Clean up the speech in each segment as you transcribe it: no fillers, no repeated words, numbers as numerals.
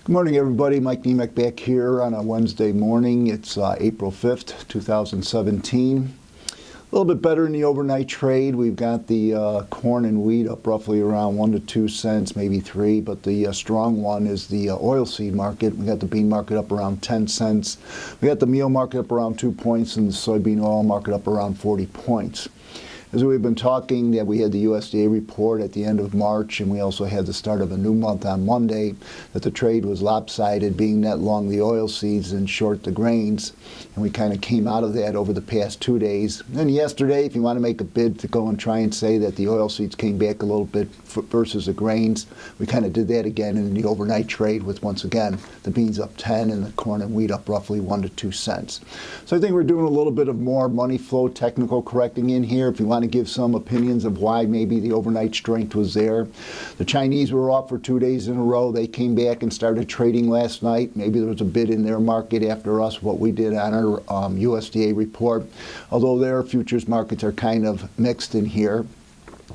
Good morning, everybody. Mike Niemiec back here on a Wednesday morning. It's April 5th, 2017. A little bit better in the overnight trade. We've got the corn and wheat up roughly around 1 to 2 cents, maybe 3, but the strong one is the oilseed market. We got the bean market up around 10 cents. We got the meal market up around 2 points and the soybean oil market up around 40 points. As we've been talking, that we had the USDA report at the end of March, and we also had the start of a new month on Monday, that the trade was lopsided, being net long the oilseeds and short the grains. And we kind of came out of that over the past 2 days. And yesterday, if you want to make a bid to go and try and say that the oilseeds came back a little bit versus the grains, we kind of did that again in the overnight trade with, once again, the beans up 10 and the corn and wheat up roughly 1 to 2 cents. So I think we're doing a little bit of more money flow technical correcting in here. If you want to give some opinions of why maybe the overnight strength was there. The Chinese were off for 2 days in a row. They came back and started trading last night. Maybe there was a bid in their market after us, what we did on our USDA report, although their futures markets are kind of mixed in here.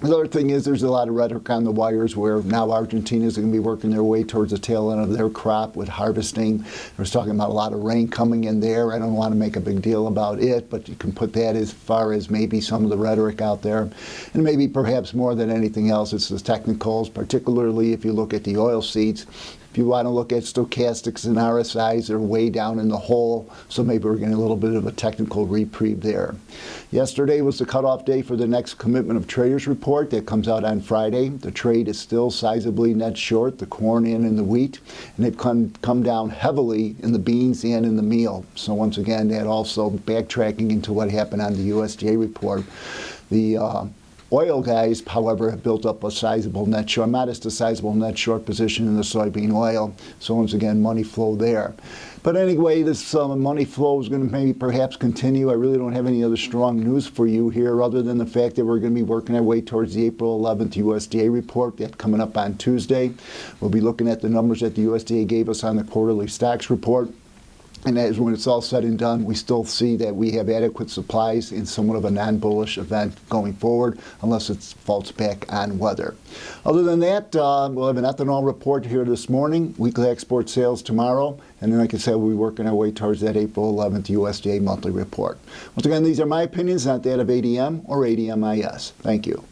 The other thing is there's a lot of rhetoric on the wires where now Argentina is going to be working their way towards the tail end of their crop with harvesting. There's talking about a lot of rain coming in there. I don't want to make a big deal about it, but you can put that as far as maybe some of the rhetoric out there. And maybe perhaps more than anything else, it's the technicals, particularly if you look at the oil seeds. If you want to look at stochastics and RSIs, they're way down in the hole, so maybe we're getting a little bit of a technical reprieve there. Yesterday was the cutoff day for the next commitment of traders report that comes out on Friday. The trade is still sizably net short, the corn and in the wheat, and they've come down heavily in the beans and in the meal. So once again, that also backtracking into what happened on the USDA report. The oil guys, however, have built up a sizable net short, modest a sizable net short position in the soybean oil. So once again, money flow there. But anyway, this money flow is going to maybe perhaps continue. I really don't have any other strong news for you here other than the fact that we're going to be working our way towards the April 11th USDA report that's coming up on Tuesday. We'll be looking at the numbers that the USDA gave us on the quarterly stocks report. And as when it's all said and done, we still see that we have adequate supplies in somewhat of a non-bullish event going forward, unless it falls back on weather. Other than that, we'll have an ethanol report here this morning, weekly export sales tomorrow, and then, like I said, we'll be working our way towards that April 11th USDA monthly report. Once again, these are my opinions, not that of ADM or ADMIS. Thank you.